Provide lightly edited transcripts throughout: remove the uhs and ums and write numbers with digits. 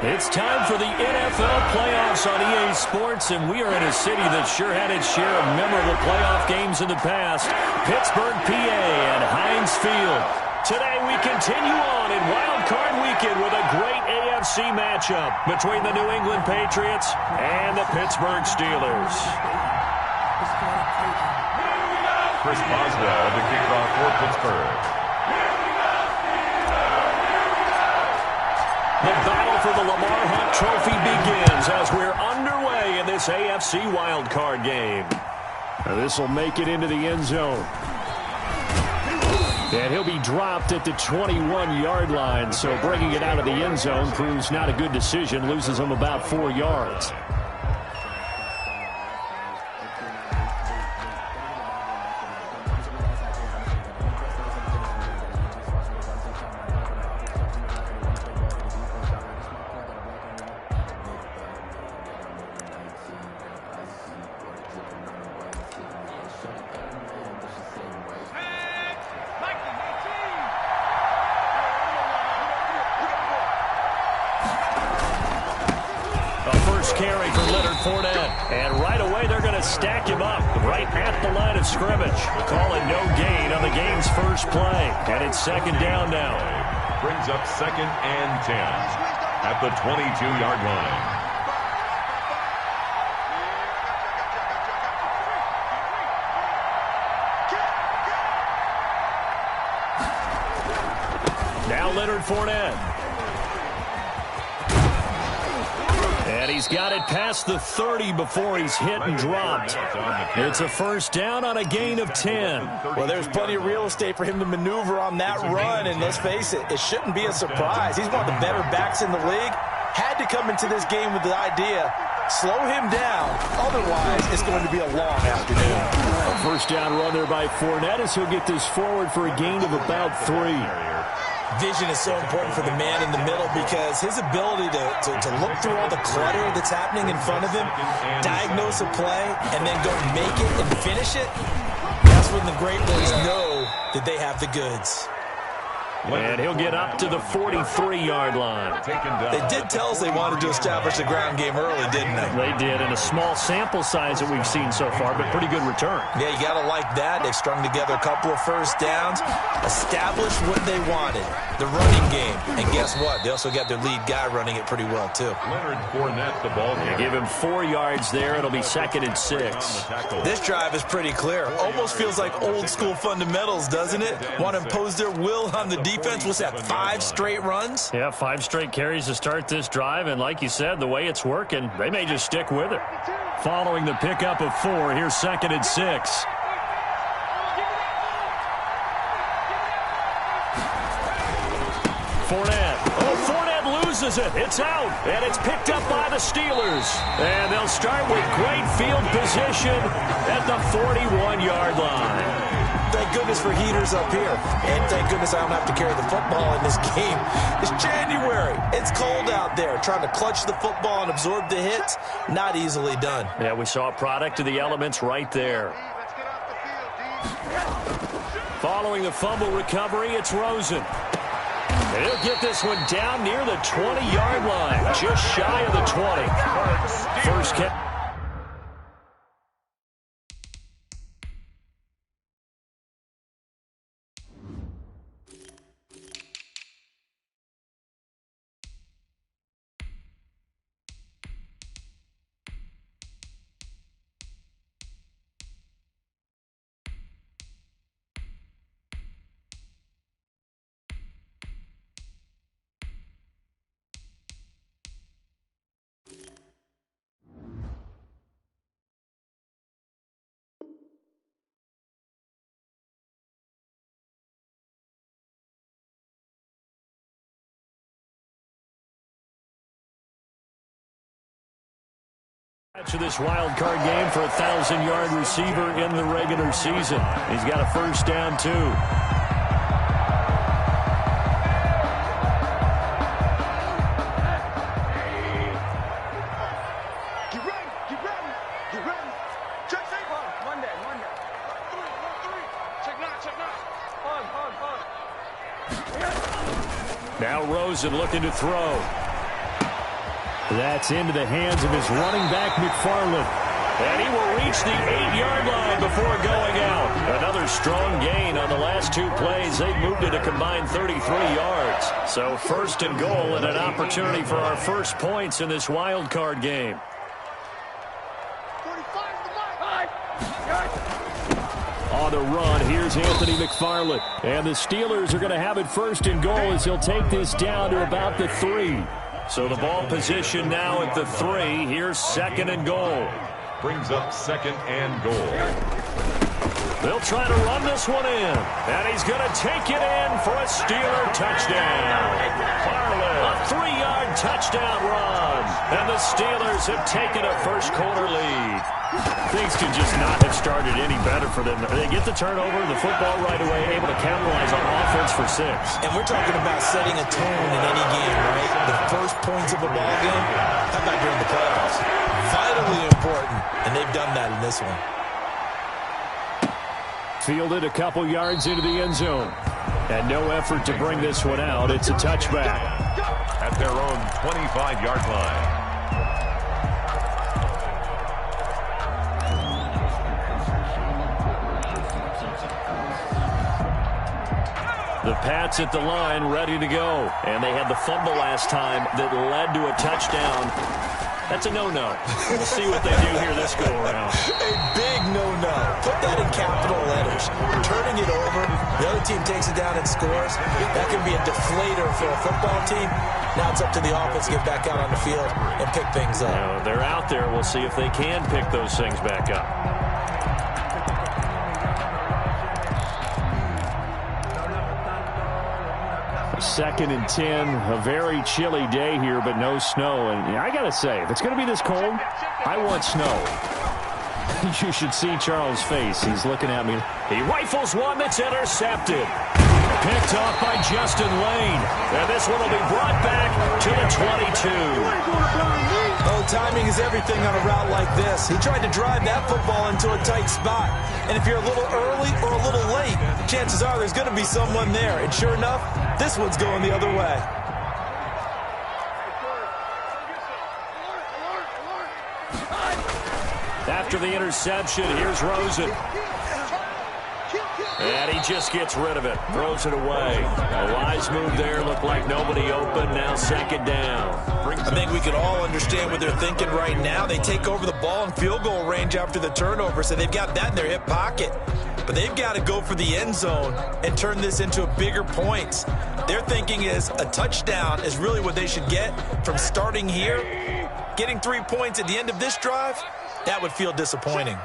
It's time for the NFL playoffs on EA Sports, and we are in a city that sure had its share of memorable playoff games in the past. Pittsburgh, PA, and Heinz Field. Today we continue on in Wild Card Weekend with a great AFC matchup between the New England Patriots and the Pittsburgh Steelers. Chris Boswell to kick off for Pittsburgh. The battle for the Lamar Hunt Trophy begins as we're underway in this AFC wildcard game. This will make it into the end zone. And he'll be dropped at the 21-yard line, so bringing it out of the end zone proves not a good decision, loses him about 4 yards. Carry for Leonard Fournette. And right away, they're going to stack him up right at the line of scrimmage. Call it no gain on the game's first play. And it's second down now. Brings up 2nd and 10 at the 22-yard line. Now Leonard Fournette. And he's got it past the 30 before he's hit and dropped. It's a first down on a gain of 10. Well, there's plenty of real estate for him to maneuver on that run, and let's face it, it shouldn't be a surprise. He's one of the better backs in the league. Had to come into this game with the idea, slow him down, otherwise it's going to be a long afternoon. A first down run there by Fournette as he'll get this forward for a gain of about 3. Vision is so important for the man in the middle because his ability to look through all the clutter that's happening in front of him, diagnose a play, and then go make it and finish it, that's when the great ones know that they have the goods. And he'll get up to the 43-yard line. They did tell us they wanted to establish the ground game early, didn't they? They did, in a small sample size that we've seen so far, but pretty good return. Yeah, you got to like that. They've strung together a couple of first downs, established what they wanted, the running game. And guess what? They also got their lead guy running it pretty well, too. Leonard Fournette, the ball. They give him 4 yards there. It'll be 2nd and 6. This drive is pretty clear. Almost feels like old-school fundamentals, doesn't it? Want to impose their will on the defense. What's that, 5 straight runs? Yeah, 5 straight carries to start this drive, and like you said, the way it's working, they may just stick with it. Following the pickup of 4, here's 2nd and 6. Fournette. Oh, Fournette loses it. It's out, and it's picked up by the Steelers. And they'll start with great field position at the 41-yard line. Thank goodness for heaters up here. And thank goodness I don't have to carry the football in this game. It's January. It's cold out there. Trying to clutch the football and absorb the hits, not easily done. Yeah, we saw a product of the elements right there. Following the fumble recovery, it's Rosen. And he'll get this one down near the 20-yard line, just shy of the 20. First catch. To this wild card game for a 1,000-yard receiver in the regular season. He's got a first down, too. Now Rosen looking to throw. That's into the hands of his running back, McFarland. And he will reach the 8-yard line before going out. Another strong gain on the last 2 plays. They've moved it a combined 33 yards. So first and goal and an opportunity for our first points in this wild card game. On the run, here's Anthony McFarland. And the Steelers are going to have it first and goal as he'll take this down to about the 3. So the ball position now at the 3. Here's second and goal. Brings up second and goal. They'll try to run this one in. And he's going to take it in for a Steeler touchdown. Farley, a 3-yard touchdown run. And the Steelers have taken a first-quarter lead. Things could just not have started any better for them. They get the turnover, the football right away, able to capitalize on offense for 6. And we're talking about setting a tone in any game, right? The first points of a ball game, how about during the playoffs? Vitally important, and they've done that in this one. Fielded a couple yards into the end zone. And no effort to bring this one out. It's a touchback. At their own 25-yard line. The Pats at the line, ready to go. And they had the fumble last time that led to a touchdown. That's a no-no. We'll see what they do here this go-around. A big no-no. Put that in capital letters. Turning it over, the other team takes it down and scores. That can be a deflator for a football team. Now it's up to the offense to get back out on the field and pick things up. Now, they're out there. We'll see if they can pick those things back up. Second and 10, a very chilly day here, but no snow. And I got to say, if it's going to be this cold, I want snow. You should see Charles' face. He's looking at me. He rifles one that's intercepted. Picked off by Justin Lane. And this one will be brought back to the 22. Oh, timing is everything on a route like this. He tried to drive that football into a tight spot. And if you're a little early or a little late, chances are there's going to be someone there. And sure enough, this one's going the other way. After the interception, here's Rosen. And he just gets rid of it. Throws it away. A wise move there. Looked like nobody open. Now second down. I think we could all understand what they're thinking right now. They take over the ball in field goal range after the turnover, so they've got that in their hip pocket. But they've got to go for the end zone and turn this into bigger points. Their thinking is a touchdown is really what they should get from starting here. Getting 3 points at the end of this drive, that would feel disappointing.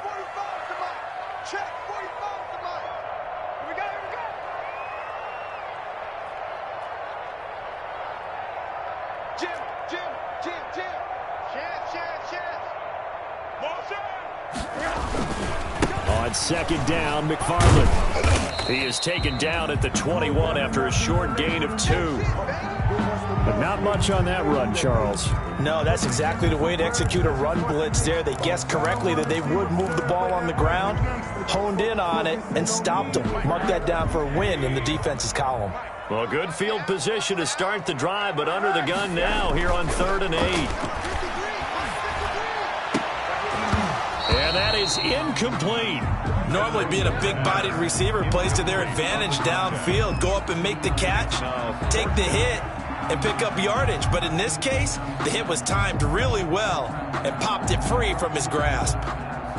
On second down, McFarland. He is taken down at the 21 after a short gain of 2. But not much on that run, Charles. No, that's exactly the way to execute a run blitz there. They guessed correctly that they would move the ball on the ground, honed in on it, and stopped them. Mark that down for a win in the defense's column. Well, good field position to start the drive, but under the gun now here on 3rd and 8. And that is incomplete. Normally being a big-bodied receiver plays to their advantage downfield. Go up and make the catch, take the hit, and pick up yardage. But in this case, the hit was timed really well and popped it free from his grasp.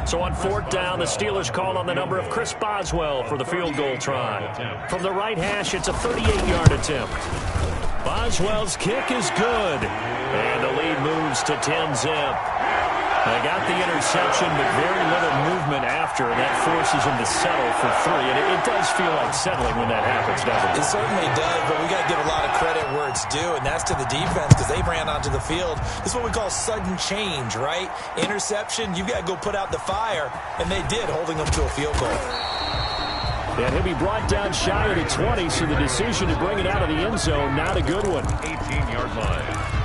So on 4th down, the Steelers call on the number of Chris Boswell for the field goal try. From the right hash, it's a 38-yard attempt. Boswell's kick is good. And the lead moves to 10-zip. They got the interception, but very little movement after, and that forces them to settle for 3. And it does feel like settling when that happens, doesn't it? It certainly does, but we got to give a lot of credit where it's due, and that's to the defense because they ran onto the field. This is what we call sudden change, right? Interception, you got to go put out the fire, and they did, holding them to a field goal. And he'll be brought down shy of the 20, so the decision to bring it out of the end zone, not a good one. 18-yard line.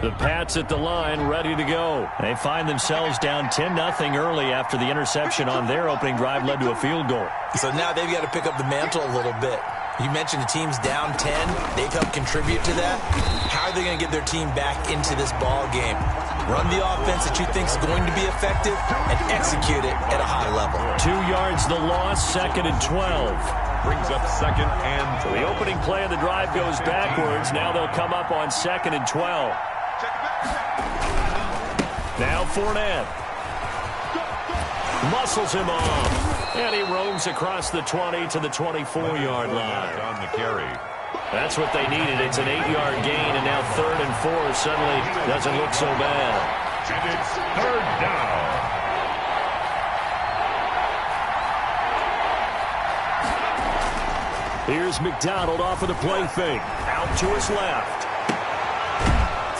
The Pats at the line, ready to go. They find themselves down 10-0 early after the interception on their opening drive led to a field goal. So now they've got to pick up the mantle a little bit. You mentioned the team's down 10. They've helped contribute to that. How are they going to get their team back into this ball game? Run the offense that you think is going to be effective and execute it at a high level. 2 yards the loss, 2nd and 12. Brings up 2nd and 12. The opening play of the drive goes backwards. Now they'll come up on 2nd and 12. Now Fournette. Muscles him off. And he roams across the 20 to the 24-yard line. On the carry. That's what they needed. It's an 8-yard gain, and now 3rd and 4 suddenly doesn't look so bad. And it's 3rd down. Here's McDonald off of the play fake. Out to his left.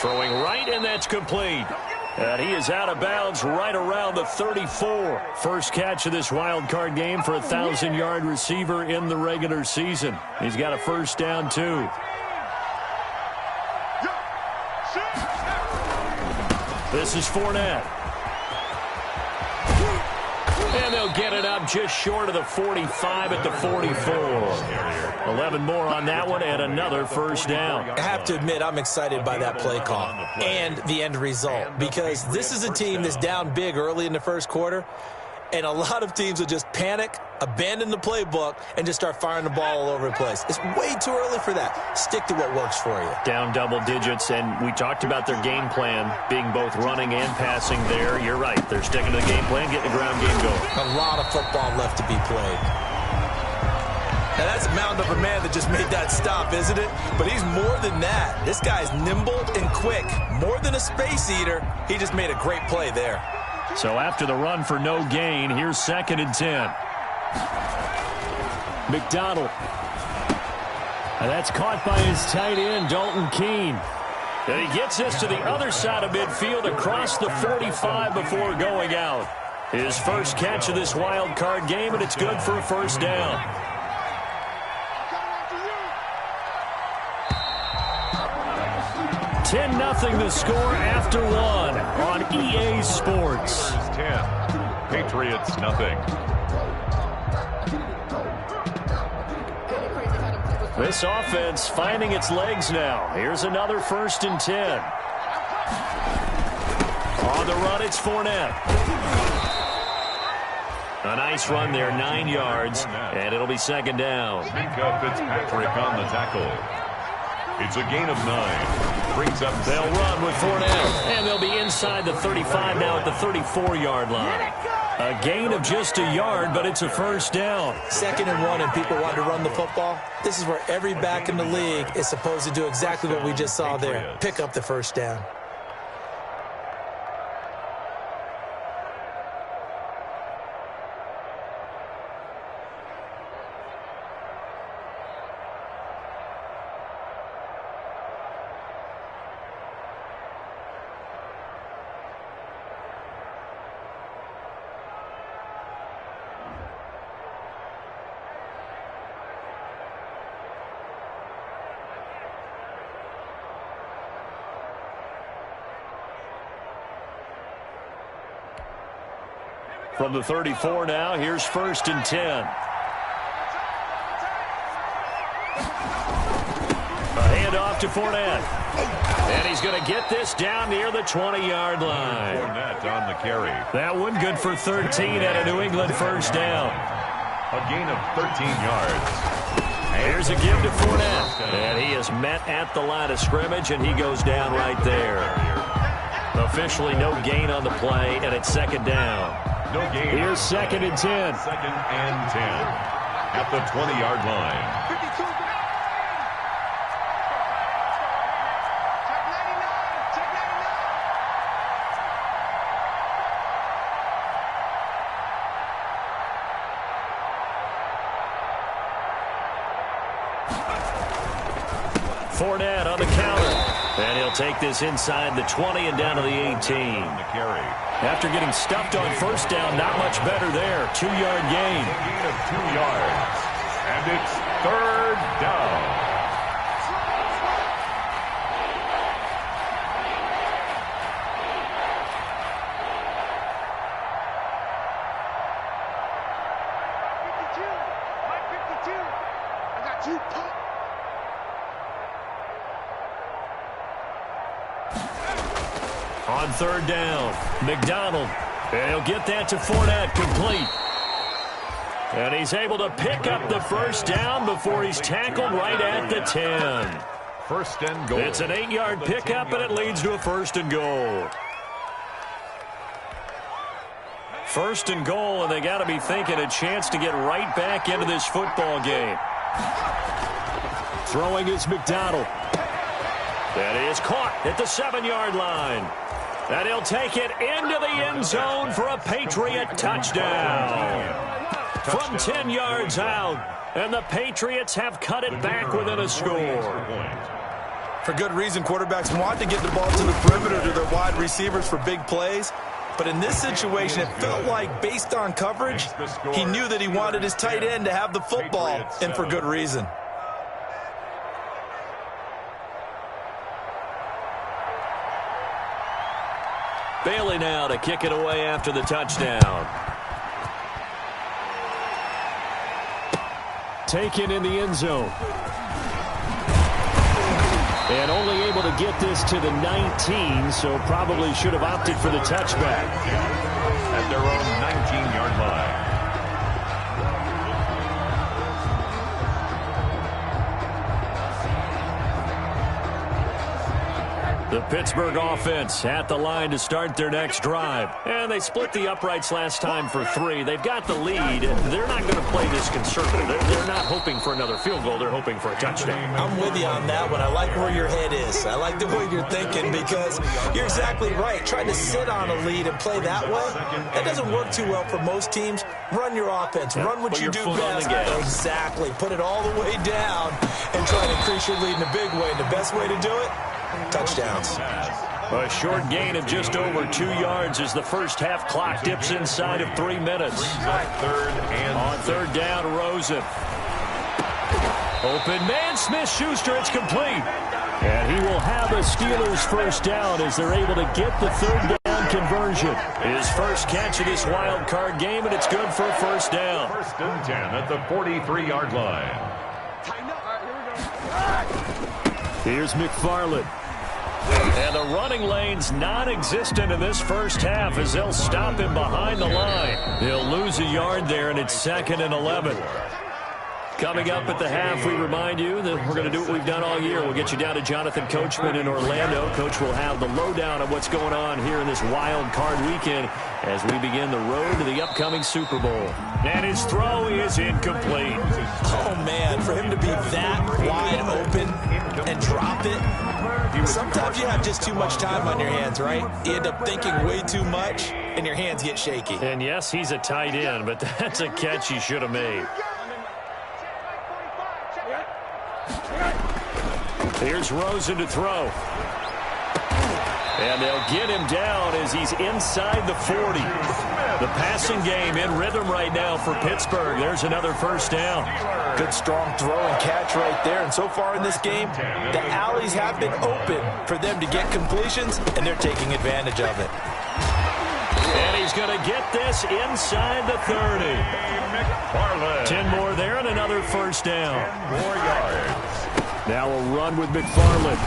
Throwing right, and that's complete. And he is out of bounds right around the 34. First catch of this wild card game for a 1,000-yard receiver in the regular season. He's got a first down, too. This is Fournette. And they'll get it up just short of the 45 at the 44. 11 more on that one and another first down. I have to admit, I'm excited by that play call and the end result, because this is a team that's down big early in the first quarter, and a lot of teams will just panic, abandon the playbook, and just start firing the ball all over the place. It's way too early for that. Stick to what works for you. Down double digits, and we talked about their game plan being both running and passing there. You're right. They're sticking to the game plan, getting the ground game going. A lot of football left to be played. Now, that's a mountain of a man that just made that stop, isn't it? But he's more than that. This guy's nimble and quick. More than a space eater, he just made a great play there. So after the run for no gain, here's 2nd and 10. McDonald. And that's caught by his tight end, Dalton Keene. And he gets this to the other side of midfield across the 45 before going out. His first catch of this wild card game, and it's good for a first down. 10-0 the score after one on EA Sports. 10. Patriots nothing. This offense finding its legs now. Here's another 1st and 10. On the run, it's Fournette. A nice run there, 9 yards, and it'll be 2nd down. Minka Fitzpatrick on the tackle. It's a gain of 9. Brings up. They'll run with Fournette, and they'll be inside the 35 now at the 34-yard line. A gain of just a yard, but it's a first down. 2nd and 1, and people want to run the football. This is where every back in the league is supposed to do exactly what we just saw there. Pick up the first down. From the 34 now, here's 1st and 10. A handoff to Fournette. And he's going to get this down near the 20-yard line. Fournette on the carry. That one good for 13 at a New England first down. A gain of 13 yards. Here's a give to Fournette. And he is met at the line of scrimmage, and he goes down right there. Officially no gain on the play, and it's 2nd down. No gain. Here's 2nd and 10. 2nd and 10 at the 20-yard line. Fournette on the counter. And he'll take this inside the 20 and down to the 18. The carry. After getting stuffed on first down, not much better there. 2-yard gain. A gain of 2 yards. And it's 3rd down. On third down, McDonald. And he'll get that to Fournette, complete. And he's able to pick up the first down before he's tackled right at the 10. First and goal. It's an 8-yard pickup, and it leads to a first and goal. First and goal, and they got to be thinking a chance to get right back into this football game. Throwing is McDonald. That is caught at the 7-yard line. And he'll take it into the end zone for a Patriot touchdown. From 10 yards out, and the Patriots have cut it back within a score. For good reason, quarterbacks want to get the ball to the perimeter to their wide receivers for big plays. But in this situation, it felt like, based on coverage, he knew that he wanted his tight end to have the football, and for good reason. Bailey now to kick it away after the touchdown. Taken in the end zone. And only able to get this to the 19, so probably should have opted for the touchback. At their own 19-yard line. The Pittsburgh offense at the line to start their next drive. And they split the uprights last time for 3. They've got the lead. They're not going to play this conservative. They're not hoping for another field goal. They're hoping for a touchdown. I'm with you on that one. I like where your head is. I like the way you're thinking because you're exactly right. Trying to sit on a lead and play that way, that doesn't work too well for most teams. Run your offense. Run what you do best. Exactly. Put it all the way down and try to increase your lead in a big way. And the best way to do it? Touchdowns. A short gain of just over 2 yards as the first half clock dips inside of 3 minutes. On third down, Rosen. Open man, Smith-Schuster, it's complete. And he will have a Steelers first down as they're able to get the third down conversion. His first catch of this wild card game, and it's good for a first down. First and 10 at the 43-yard line. Here's McFarland. And the running lane's non-existent in this first half as they'll stop him behind the line. He'll lose a yard there, and it's 2nd and 11. Coming up at the half, we remind you that we're going to do what we've done all year. We'll get you down to Jonathan Coachman in Orlando. Coach will have the lowdown of what's going on here in this wild card weekend as we begin the road to the upcoming Super Bowl. And his throw is incomplete. Oh, man, for him to be that wide open and drop it. Sometimes you have just too much time on your hands, right? You end up thinking way too much, and your hands get shaky. And yes, he's a tight end, but that's a catch he should have made. Here's Rosen to throw. And they'll get him down as he's inside the 40. The passing game in rhythm right now for Pittsburgh. There's another first down. Good strong throw and catch right there. And so far in this game, the alleys have been open for them to get completions, and they're taking advantage of it. And he's going to get this inside the 30. 10 more there and another first down. 4 yards. Now a run with McFarland.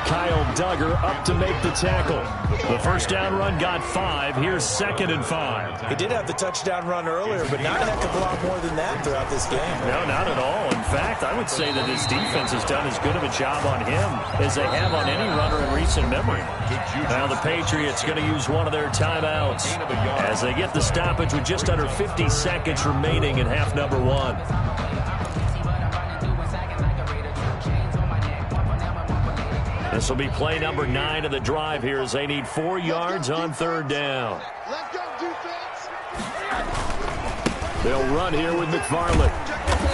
Kyle Duggar up to make the tackle. The first down run got 5. Here's 2nd and 5. He did have the touchdown run earlier, but not a heck of a lot more than that throughout this game. No, not at all. In fact, I would say that his defense has done as good of a job on him as they have on any runner in recent memory. Now the Patriots going to use one of their timeouts as they get the stoppage with just under 50 seconds remaining in half number 1. This will be play number 9 of the drive here as they need 4 yards on third down. Let's go, defense. They'll run here with McFarland.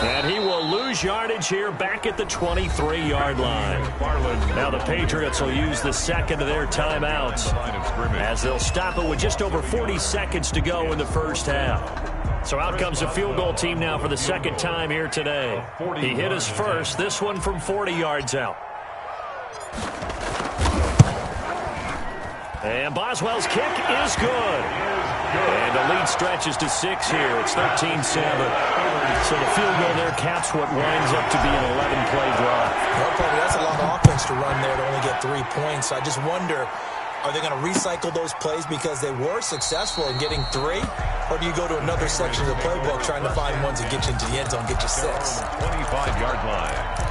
And he will lose yardage here back at the 23-yard line. Now the Patriots will use the second of their timeouts as they'll stop it with just over 40 seconds to go in the first half. So out comes a field goal team now for the second time here today. He hit his first, this one from 40 yards out. And Boswell's kick is good. And the lead stretches to 6 here. It's 13-7. So the field goal there caps what winds up to be an 11-play drive. Well, Tony, that's a lot of offense to run there to only get 3 points. So I just wonder, are they going to recycle those plays because they were successful in getting 3? Or do you go to another section of the playbook trying to find ones that get you into the end zone, get you 6? 25-yard line.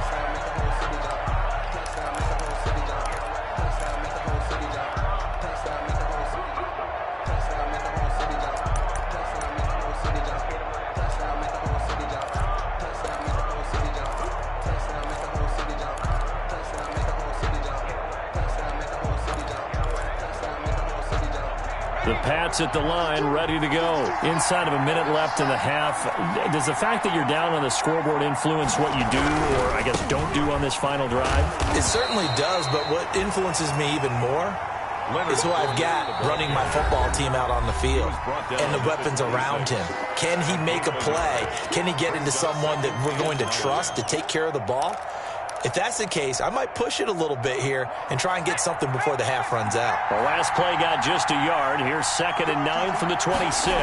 The Pats at the line, ready to go. Inside of a minute left in the half. Does the fact that you're down on the scoreboard influence what you do, or I guess don't do on this final drive? It certainly does, but what influences me even more is who I've got running my football team out on the field and the weapons around him. Can he make a play? Can he get into someone that we're going to trust to take care of the ball? If that's the case, I might push it a little bit here and try and get something before the half runs out. The last play got just a yard. Here's 2nd and 9 from the 26.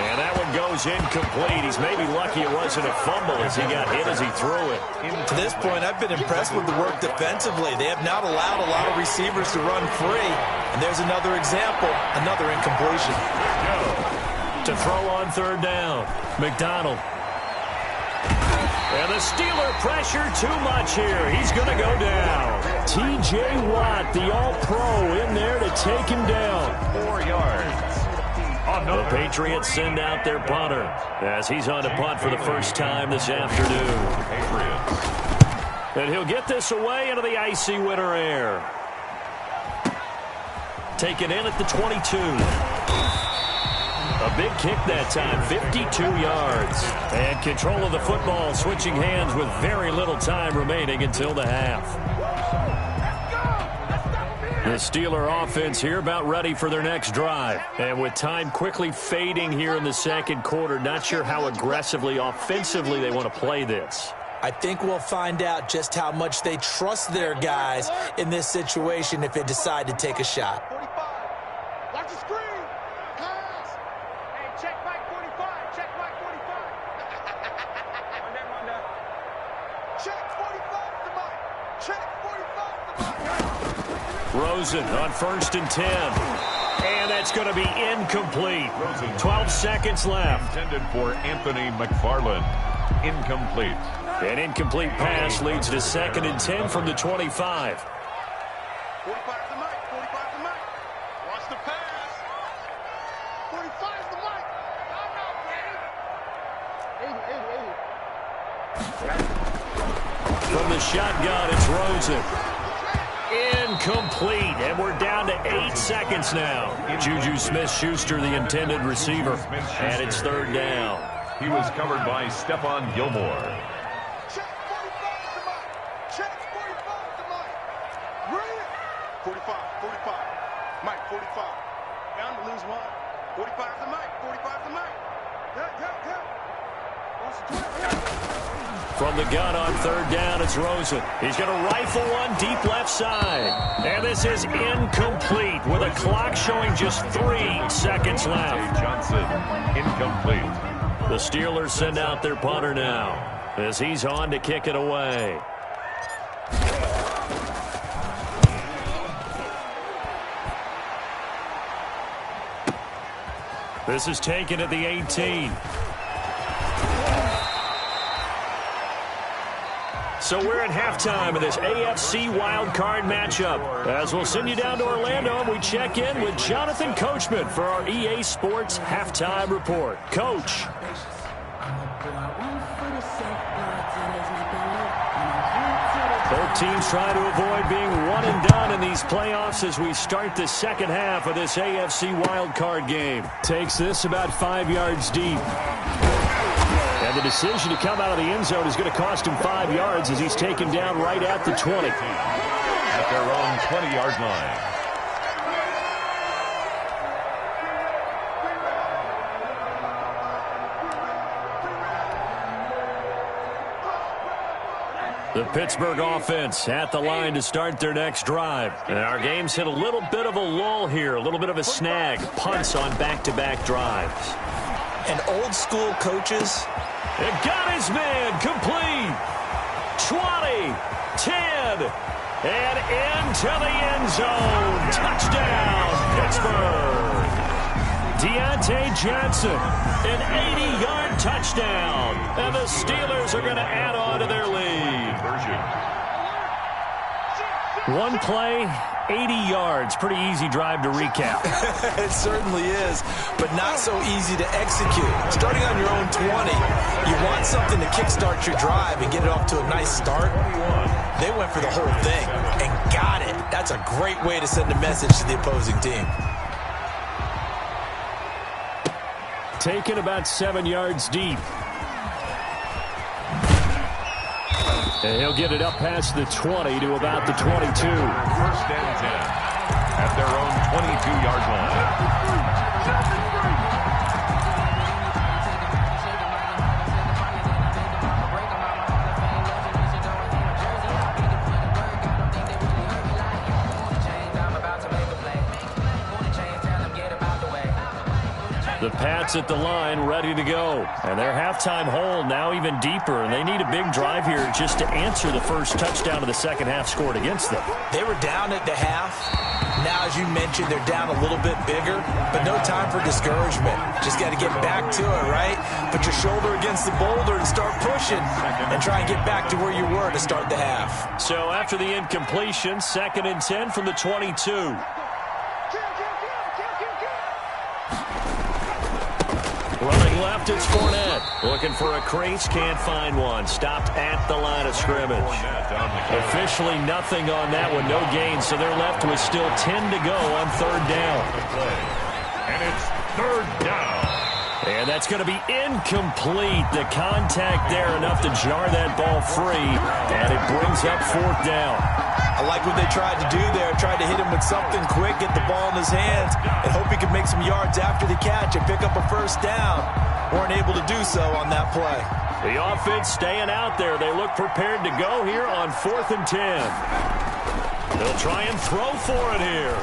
And that one goes incomplete. He's maybe lucky it wasn't a fumble as he got hit as he threw it. To this point, I've been impressed with the work defensively. They have not allowed a lot of receivers to run free. And there's another example, another incompletion. To throw on 3rd down, McDonald. And the Steeler pressure too much here. He's going to go down. T.J. Watt, the all-pro, in there to take him down. 4 yards. The Patriots send out their punter as he's on to punt for the first time this afternoon. And he'll get this away into the icy winter air. Taken in at the 22. A big kick that time, 52 yards. And control of the football, switching hands with very little time remaining until the half. The Steeler offense here about ready for their next drive. And with time quickly fading here in the second quarter, not sure how aggressively, offensively they want to play this. I think we'll find out just how much they trust their guys in this situation if they decide to take a shot. 45. Watch the screen. Pass. Hey, check Mike 45. Check Mike 45. Run that. Check 45 to Mike. Check 45 to Mike. Rosen on 1st and 10. And that's going to be incomplete. 12 seconds left. Intended for Anthony McFarland. Incomplete. An incomplete pass leads to 2nd and 10 from the 25. 45 to Mike. 45 to Mike. Watch the pass. 45 to Mike. From the shotgun, it's Rosen. Incomplete, and we're down to 8 seconds now. Juju Smith-Schuster, the intended receiver, and it's 3rd down. He was covered by Stephon Gilmore. Check 45 to Mike. Check 45 to Mike. Ready? 45. Mike, 45. Down to lose one. 45 to Mike. 45 to Mike. Yeah. From the gun on 3rd down, it's Rosen. He's going to rifle one deep left side. And this is incomplete with a clock showing just 3 seconds left. Johnson, incomplete. The Steelers send out their punter now as he's on to kick it away. This is taken at the 18. So we're at halftime of this AFC wildcard matchup. As we'll send you down to Orlando, and we check in with Jonathan Coachman for our EA Sports Halftime Report. Coach. Both teams try to avoid being one and done in these playoffs as we start the second half of this AFC wildcard game. Takes this about 5 yards deep. And the decision to come out of the end zone is going to cost him 5 yards as he's taken down right at the 20. At their own 20-yard line. The Pittsburgh offense at the line to start their next drive. And our game's hit a little bit of a lull here, a little bit of a snag. Punts on back-to-back drives. And old school coaches. It got his man complete. 20, 10, and into the end zone. Touchdown, Pittsburgh. Deontay Johnson, an 80-yard touchdown. And the Steelers are going to add on to their lead. One play, 80 yards. Pretty easy drive to recap. It certainly is, but not so easy to execute. Starting on your own 20, you want something to kickstart your drive and get it off to a nice start. They went for the whole thing and got it. That's a great way to send a message to the opposing team. Taken about 7 yards deep. And he'll get it up past the 20 to about the 22. First and 10 at their own 22-yard line. The Pats at the line, ready to go. And their halftime hole now even deeper, and they need a big drive here just to answer the first touchdown of the second half scored against them. They were down at the half. Now, as you mentioned, they're down a little bit bigger, but no time for discouragement. Just got to get back to it, right? Put your shoulder against the boulder and start pushing and try and get back to where you were to start the half. So after the incompletion, 2nd and 10 from the 22. Running left, it's Fournette. Looking for a crease, can't find one. Stopped at the line of scrimmage. Officially nothing on that one, no gain, so they're left with still 10 to go on 3rd down. And it's 3rd down. And that's going to be incomplete. The contact there enough to jar that ball free, and it brings up 4th down. I like what they tried to do there. Tried to hit him with something quick, get the ball in his hands, and hope he could make some yards after the catch and pick up a 1st down. Weren't able to do so on that play. The offense staying out there. They look prepared to go here on 4th and 10. They'll try and throw for it here.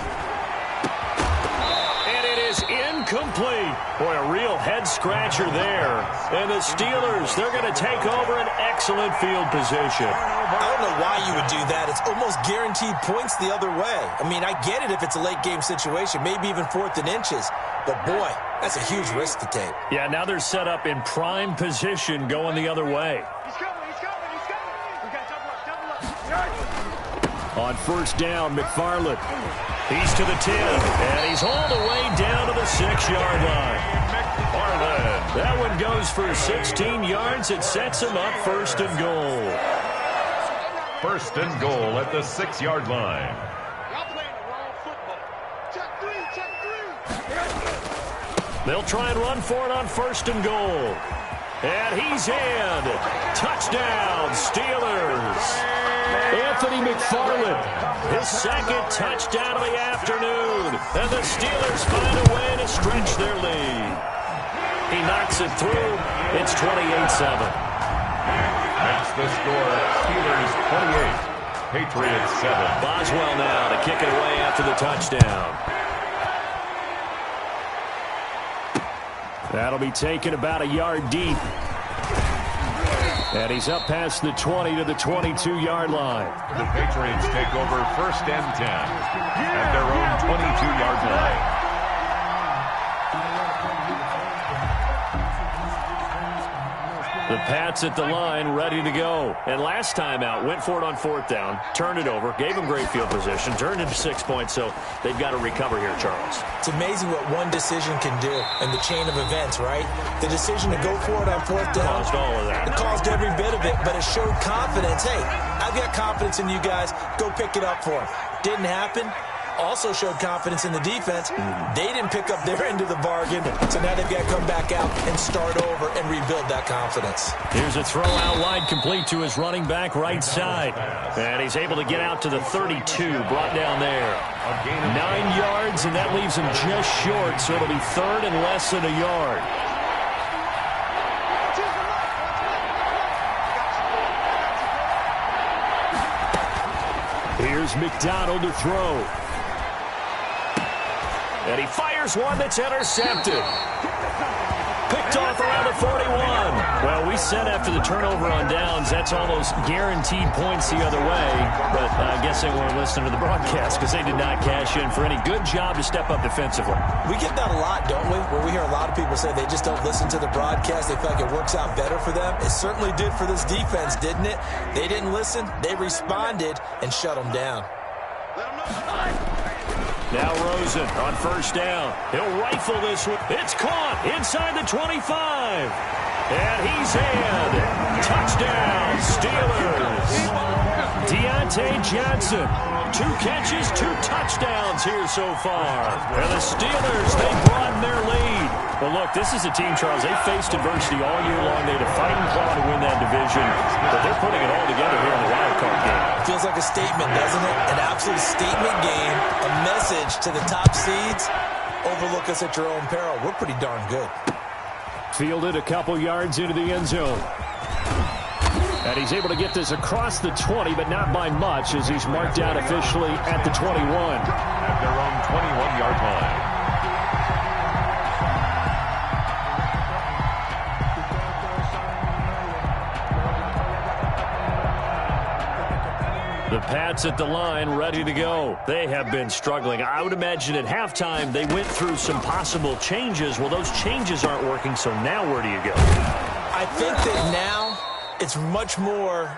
And it is incomplete. Boy, a real head-scratcher there. And the Steelers, they're going to take over an excellent field position. I don't know why you would do that. It's almost guaranteed points the other way. I mean, I get it if it's a late-game situation, maybe even 4th and inches. But, boy, that's a huge risk to take. Yeah, now they're set up in prime position going the other way. He's coming. We got double up. On 1st down, McFarland. He's to the 10, and he's all the way down to the 6-yard line. McFarland. That one goes for 16 yards. It sets him up 1st and goal. 1st and goal at the 6-yard line. Y'all playing the wrong football. Check 3. They'll try and run for it on 1st and goal. And he's in. Touchdown, Steelers. Anthony McFarland, his 2nd touchdown of the afternoon. And the Steelers find a way to stretch their lead. He knocks it through. It's 28-7. That's the score. Steelers 28, Patriots 7. Boswell now to kick it away after the touchdown. That'll be taken about a yard deep. And he's up past the 20 to the 22-yard line. The Patriots take over 1st and 10 at their own 22-yard line. The Pats at the line, ready to go. And last time out, went for it on 4th down, turned it over, gave them great field position, turned it to 6 points, so they've got to recover here, Charles. It's amazing what one decision can do in the chain of events, right? The decision to go for it on 4th down. Caused all of that. It caused every bit of it, but it showed confidence. Hey, I've got confidence in you guys. Go pick it up for them. Didn't happen. Also showed confidence in the defense. They didn't pick up their end of the bargain, so now they've got to come back out and start over and rebuild that confidence. Here's a throw out wide, complete to his running back right side. And he's able to get out to the 32, brought down there. 9 yards, and that leaves him just short, so it'll be 3rd and less than a yard. Here's McDonald to throw. And he fires one that's intercepted. picked off around the 41. Well, we said after the turnover on downs, that's almost guaranteed points the other way. But I guess they weren't listening to the broadcast because they did not cash in for any good job to step up defensively. We get that a lot, don't we? Where we hear a lot of people say they just don't listen to the broadcast. They feel like it works out better for them. It certainly did for this defense, didn't it? They didn't listen. They responded and shut them down. Now Rosen on first down. He'll rifle this one. It's caught inside the 25. And he's in. Touchdown, Steelers. Deontay Johnson. 2 catches, 2 touchdowns here so far. And the Steelers, they broaden their lead. Well, look, this is a team, Charles, they faced adversity all year long. They had a fighting claw to win that division. But they're putting it all together here in the wild card game. Feels like a statement, doesn't it? An absolute statement game. A message to the top seeds. Overlook us at your own peril. We're pretty darn good. Fielded a couple yards into the end zone. And he's able to get this across the 20, but not by much, as he's marked out officially at the 21. At their own 21-yard line. The Pats at the line, ready to go. They have been struggling. I would imagine at halftime they went through some possible changes. Well, those changes aren't working, so now where do you go? I think that now it's much more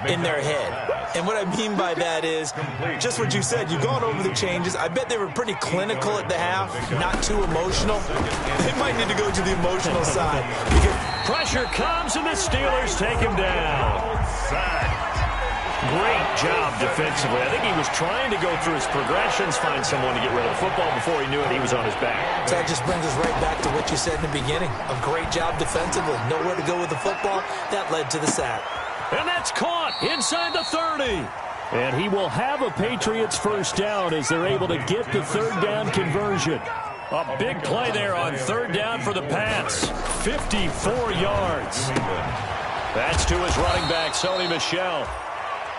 in their head. And what I mean by that is just what you said. You've gone over the changes. I bet they were pretty clinical at the half, not too emotional. They might need to go to the emotional side. Because pressure comes, and the Steelers take him down. Great job defensively. I think he was trying to go through his progressions, find someone to get rid of the football. Before he knew it, he was on his back. So that just brings us right back to what you said in the beginning. A great job defensively. Nowhere to go with the football. That led to the sack. And that's caught inside the 30. And he will have a Patriots first down as they're able to get the third down conversion. A big play there on third down for the Pats. 54 yards. That's to his running back, Sony Michel.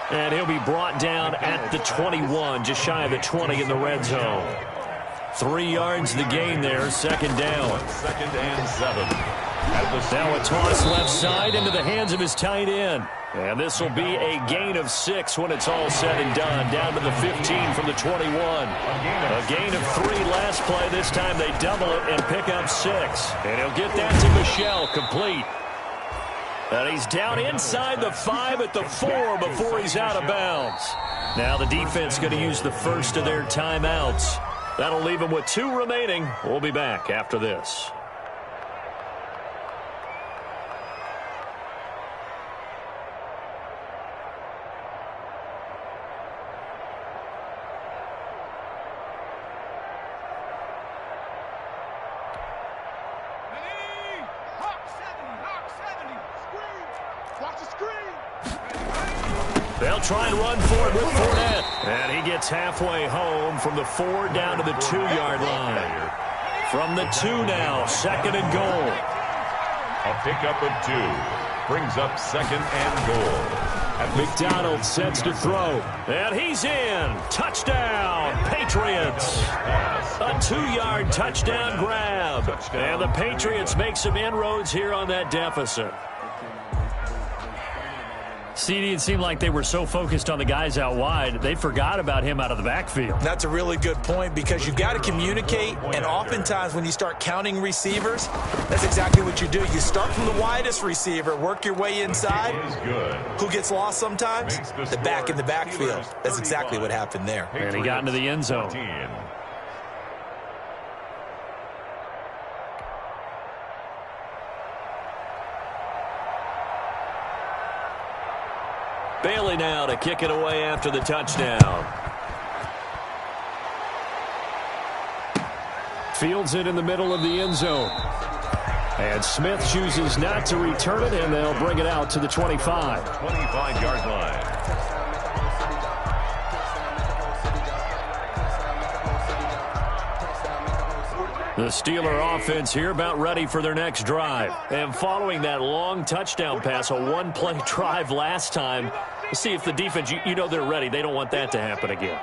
And he'll be brought down at the 21, just shy of the 20 in the red zone. 3 yards the gain there, second down. 2nd and 7. Now a toss left side into the hands of his tight end. And this will be a gain of 6 when it's all said and done. Down to the 15 from the 21. A gain of 3 last play. This time they double it and pick up 6. And he'll get that to Michel, complete. And he's down inside the 5 at the 4 before he's out of bounds. Now the defense going to use the first of their timeouts. That'll leave them with 2 remaining. We'll be back after this. They'll try and run for it with Fournette. And he gets halfway home from the 4 down to the 2-yard line. From the 2 now, 2nd and goal. A pickup of 2. Brings up 2nd and goal. McDonald sets to throw. And he's in. Touchdown, Patriots. A 2-yard touchdown grab. And the Patriots make some inroads here on that deficit. CD, it seemed like they were so focused on the guys out wide, they forgot about him out of the backfield. That's a really good point because you've got to communicate, and oftentimes when you start counting receivers, that's exactly what you do. You start from the widest receiver, work your way inside. Who gets lost sometimes? The back in the backfield. That's exactly what happened there. And he got into the end zone. Bailey now to kick it away after the touchdown. Fields it in the middle of the end zone. And Smith chooses not to return it, and they'll bring it out to the 25. 25-yard line. The Steeler offense here about ready for their next drive. And following that long touchdown pass, a one-play drive last time, let's see if the defense, you know they're ready. They don't want that to happen again.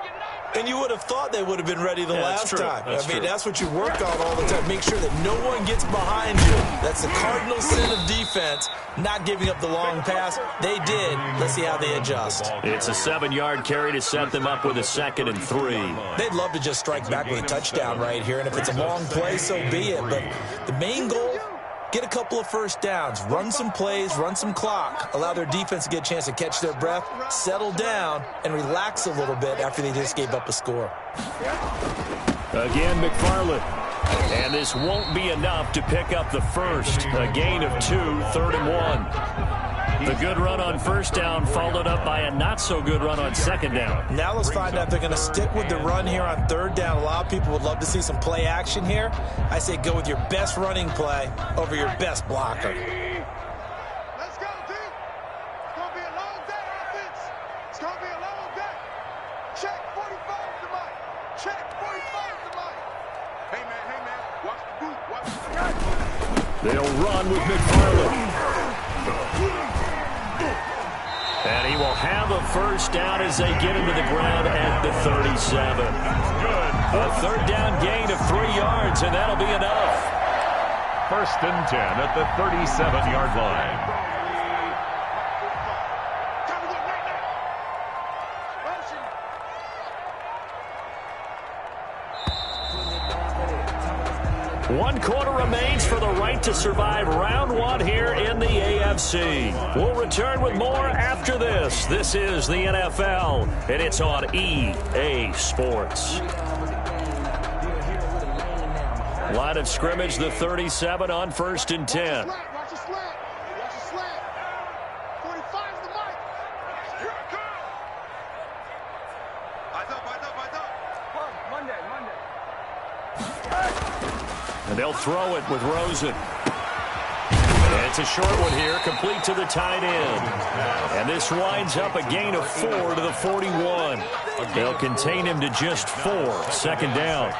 And you would have thought they would have been ready the last time. I mean, that's what you work on all the time. Make sure that no one gets behind you. That's the cardinal sin of defense, not giving up the long pass. They did. Let's see how they adjust. It's a 7-yard carry to set them up with a 2nd and 3. They'd love to just strike back with a touchdown right here, and if it's a long play, so be it. But the main goal, get a couple of first downs, run some plays, run some clock, allow their defense to get a chance to catch their breath, settle down, and relax a little bit after they just gave up a score. Again, McFarland. And this won't be enough to pick up the first. A gain of 2, 3rd and 1. The good run on first down followed up by a not-so-good run on second down. Now let's find out if they're going to stick with the run here on third down. A lot of people would love to see some play action here. I say go with your best running play over your best blocker. Let's go, team. It's going to be a long day, offense. It's going to be a long day. Check 45 to Mike. Check 45 to Mike. Hey, man. Watch the boot. Watch the boot. They'll run with McFarland. And he will have a first down as they get him to the ground at the 37. A third down gain of 3 yards, and that'll be enough. 1st and 10 at the 37-yard line. One quarter remains for the right to survive round 1 here in the AFC. We'll return with more after this. This is the NFL, and it's on EA Sports. Line of scrimmage, the 37 on 1st and 10. Watch the slant. 45's the Mike. Here I come. Eyes up. Monday. And they'll throw it with Rosen. And it's a short one here, complete to the tight end. And this winds up a gain of 4 to the 41. They'll contain him to just 4, 2nd down.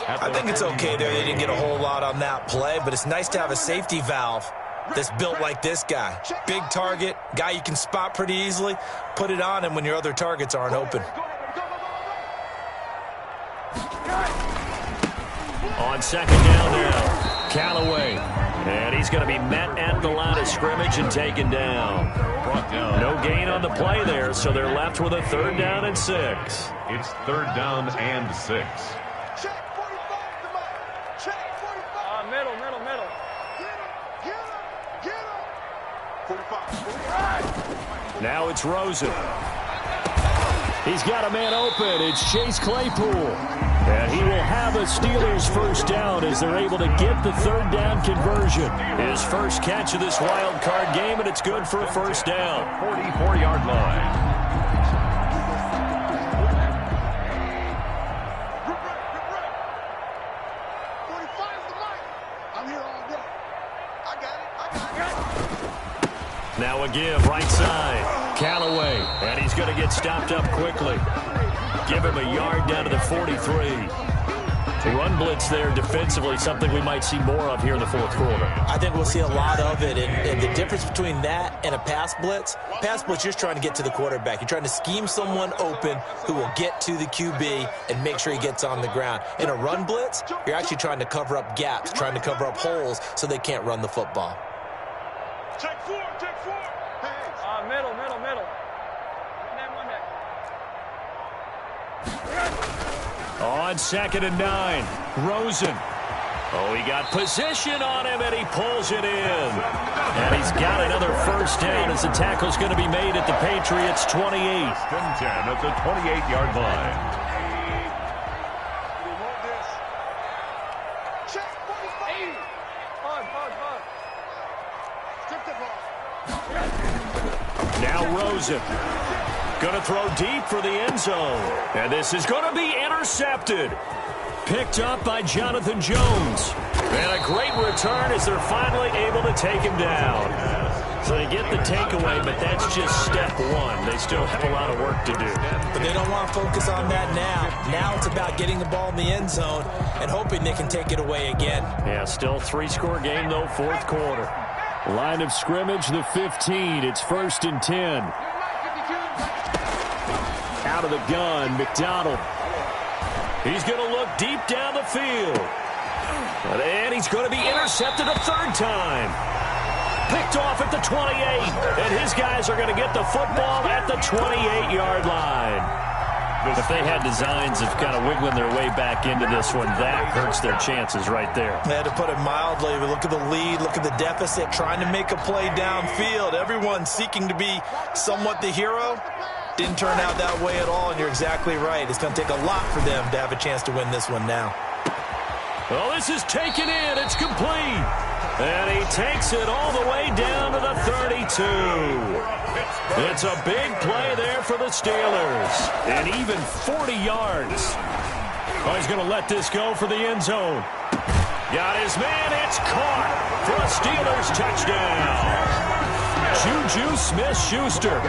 I think it's okay there. They didn't get a whole lot on that play, but it's nice to have a safety valve that's built like this guy. Big target, guy you can spot pretty easily. Put it on him when your other targets aren't open. On 2nd down now, Callaway. And he's going to be met at the line of scrimmage and taken down. No gain on the play there, so they're left with a 3rd down and 6. It's 3rd down and 6. Check 45 to Mike. Check 45. Middle. Get him. 45. Now it's Rosen. He's got a man open. It's Chase Claypool. And he will have a Steelers first down as they're able to get the 3rd down conversion. His first catch of this wild card game, and it's good for a first down. 44-yard line. Now again, right side, Callaway, and he's going to get stopped up quickly. Give him a yard down to the 43. The run blitz there defensively, something we might see more of here in the 4th quarter. I think we'll see a lot of it, and the difference between that and a pass blitz, you're just trying to get to the quarterback. You're trying to scheme someone open who will get to the QB and make sure he gets on the ground. In a run blitz, you're actually trying to cover up gaps, trying to cover up holes so they can't run the football. Check 4. Middle. On 2nd and 9, Rosen. Oh, he got position on him, and he pulls it in. And he's got another first down as the tackle's going to be made at the Patriots' 28. 10 at the 28-yard line. Check 45. Strip the ball. Now Rosen. Going to throw deep for the end zone. And this is going to be intercepted. Picked up by Jonathan Jones. And a great return as they're finally able to take him down. So they get the takeaway, but that's just step 1. They still have a lot of work to do. But they don't want to focus on that now. Now it's about getting the ball in the end zone and hoping they can take it away again. Yeah, still 3-score game, though, 4th quarter. Line of scrimmage, the 15. It's 1st and 10. Out of the gun, McDonald. He's going to look deep down the field. And he's going to be intercepted a third time. Picked off at the 28. And his guys are going to get the football at the 28-yard line. If they had designs of kind of wiggling their way back into this one, that hurts their chances right there. They had to put it mildly. Look at the lead, look at the deficit, trying to make a play downfield. Everyone seeking to be somewhat the hero. Didn't turn out that way at all, and you're exactly right. It's going to take a lot for them to have a chance to win this one now. Well, this is taken in. It's complete. And he takes it all the way down to the 32. It's a big play there for the Steelers. And even 40 yards. Oh, he's going to let this go for the end zone. Got his man. It's caught for a Steelers touchdown. Juju Smith-Schuster,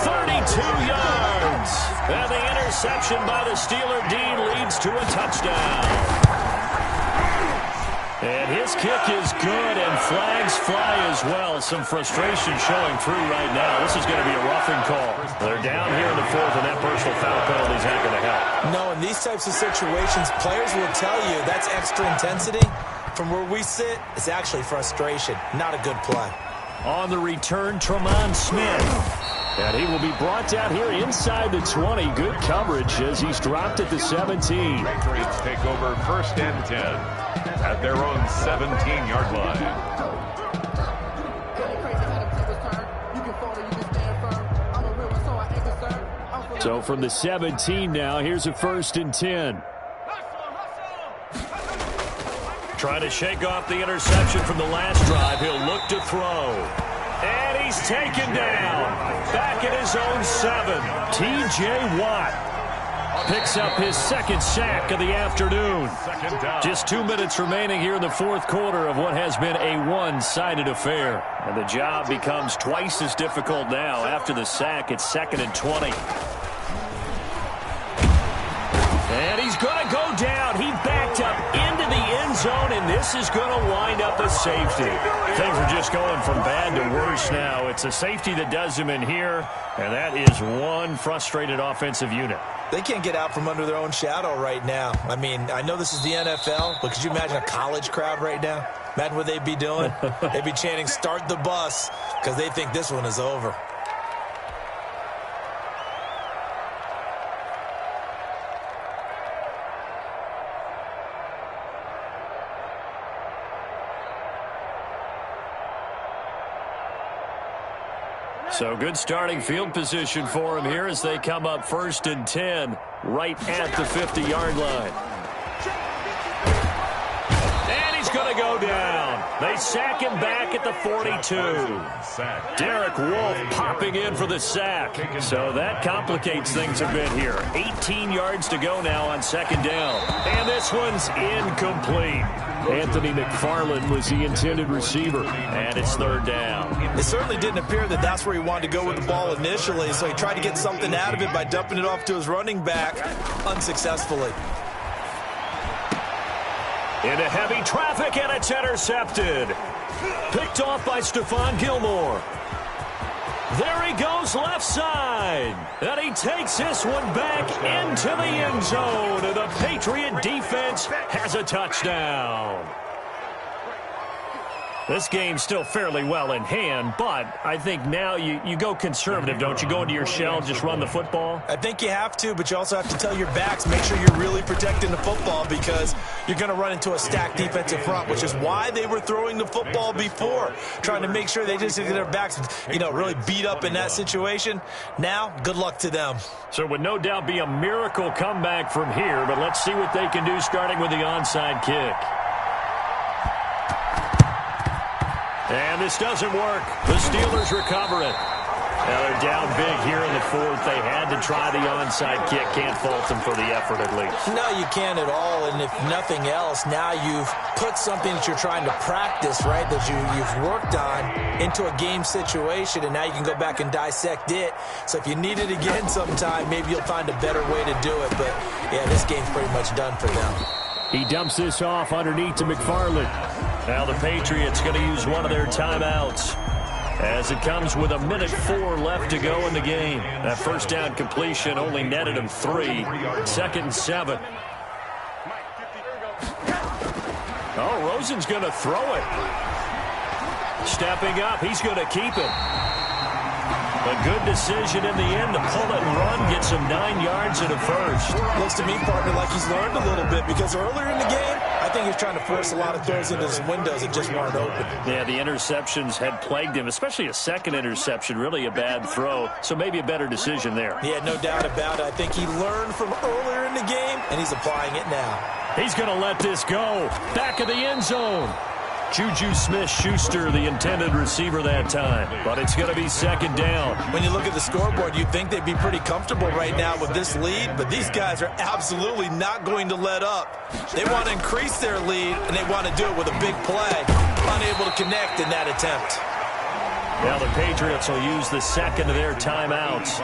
32 yards. And the interception by the Steeler D leads to a touchdown. And his kick is good, and flags fly as well. Some frustration showing through right now. This is going to be a roughing call. They're down here in the fourth, and that personal foul penalty is not going to help. No, in these types of situations, players will tell you that's extra intensity. From where we sit, it's actually frustration. Not a good play. On the return, Tremont Smith. And he will be brought down here inside the 20. Good coverage as he's dropped at the 17. Patriots take over 1st and 10 at their own 17-yard line. So from the 17 now, here's a 1st and 10. Trying to shake off the interception from the last drive. He'll look to throw. And he's taken down. Back at his own 7. T.J. Watt picks up his 2nd sack of the afternoon. Just 2 minutes remaining here in the 4th quarter of what has been a one-sided affair. And the job becomes twice as difficult now. After the sack, it's 2nd and 20. And he's going to go down. He backed up into the end zone, and this is going to wind up a safety. Things are just going from bad to worse now. It's a safety that does him in here, and that is one frustrated offensive unit. They can't get out from under their own shadow right now. I mean, I know this is the NFL, but could you imagine a college crowd right now? Imagine what they'd be doing. They'd be chanting, "Start the bus," because they think this one is over. So good starting field position for him here as they come up 1st and 10 right at the 50-yard line. And he's going to go down. They sack him back at the 42. Derek Wolfe popping in for the sack. So that complicates things a bit here. 18 yards to go now on 2nd down. And this one's incomplete. Anthony McFarland was the intended receiver, and it's 3rd down. It certainly didn't appear that that's where he wanted to go with the ball initially, so he tried to get something out of it by dumping it off to his running back unsuccessfully. Into heavy traffic, and it's intercepted. Picked off by Stephon Gilmore. There he goes left side. And he takes this one back into the end zone. And the Patriot defense has a touchdown. This game's still fairly well in hand, but I think now you go conservative, don't you? Go into your shell and just run the football? I think you have to, but you also have to tell your backs, make sure you're really protecting the football because you're going to run into a stacked defensive front, which is why they were throwing the football before, trying to make sure they just get their backs, really beat up in that situation. Now, good luck to them. So it would no doubt be a miracle comeback from here, but let's see what they can do starting with the onside kick. And this doesn't work. The Steelers recover it. Now they're down big here in the 4th. They had to try the onside kick. Can't fault them for the effort at least. No, you can't at all. And if nothing else, now you've put something that you're trying to practice, right, that you've worked on into a game situation, and now you can go back and dissect it. So if you need it again sometime, maybe you'll find a better way to do it. But, yeah, this game's pretty much done for them. He dumps this off underneath to McFarland. Now the Patriots going to use one of their timeouts as it comes with 1:04 left to go in the game. That 1st down completion only netted him 3. 2nd and 7. Oh, Rosen's going to throw it. Stepping up, he's going to keep it. A good decision in the end to pull it and run, get some 9 yards and a first. Looks to me, partner, like he's learned a little bit because earlier in the game, I think he's trying to force a lot of throws into his windows that just weren't open. Yeah, the interceptions had plagued him, especially a second interception, really a bad throw. So maybe a better decision there. Yeah, no doubt about it. I think he learned from earlier in the game, and he's applying it now. He's going to let this go. Back of the end zone. Juju Smith-Schuster, the intended receiver that time. But it's going to be second down. When you look at the scoreboard, you'd think they'd be pretty comfortable right now with this lead, but these guys are absolutely not going to let up. They want to increase their lead, and they want to do it with a big play. Unable to connect in that attempt. Now the Patriots will use the second of their timeouts,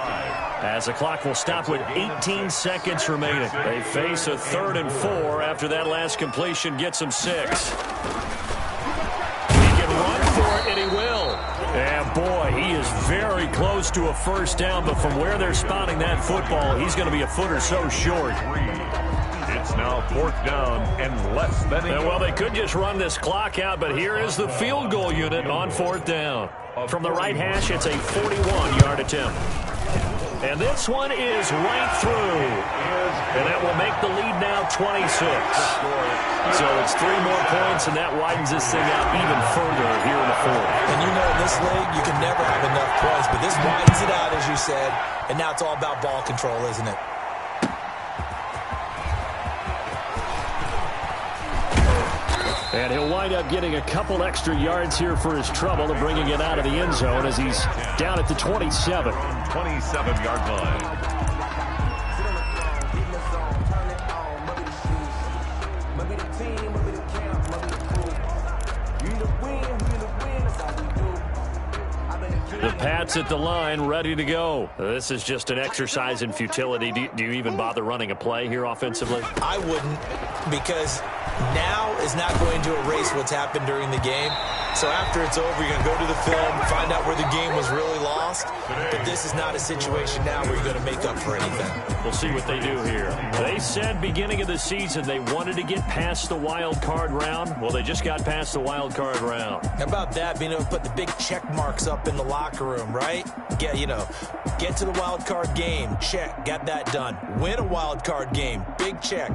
as the clock will stop with 18 seconds remaining. They face a 3rd and 4 after that last completion gets them 6. Run for it, and he will. And, boy, he is very close to a first down, but from where they're spotting that football, he's going to be a foot or so short. It's now 4th down and less than a... Well, they could just run this clock out, but here is the field goal unit on 4th down. From the right hash, it's a 41-yard attempt. And this one is right through. And that will make the lead now 26. So it's 3 more points, and that widens this thing out even further here in the 4th. And you know in this league, you can never have enough points, but this widens it out, as you said, and now it's all about ball control, isn't it? And he'll wind up getting a couple extra yards here for his trouble and bringing it out of the end zone as he's down at the 27. 27-yard line. The Pats at the line, ready to go. This is just an exercise in futility. Do you even bother running a play here offensively? I wouldn't, because now is not going to erase what's happened during the game. So after it's over, you're going to go to the film, find out where the game was really lost. But this is not a situation now where you're going to make up for anything. We'll see what they do here. They said beginning of the season they wanted to get past the wild card round. Well, they just got past the wild card round. How about that, being able to put the big check marks up in the locker room, right? Get to the wild card game, check, got that done. Win a wild card game, big check.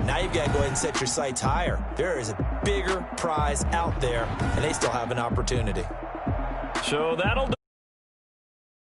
Now you've got to go ahead and set your sights higher. There is a bigger prize out there, and they still have an opportunity. So that'll do.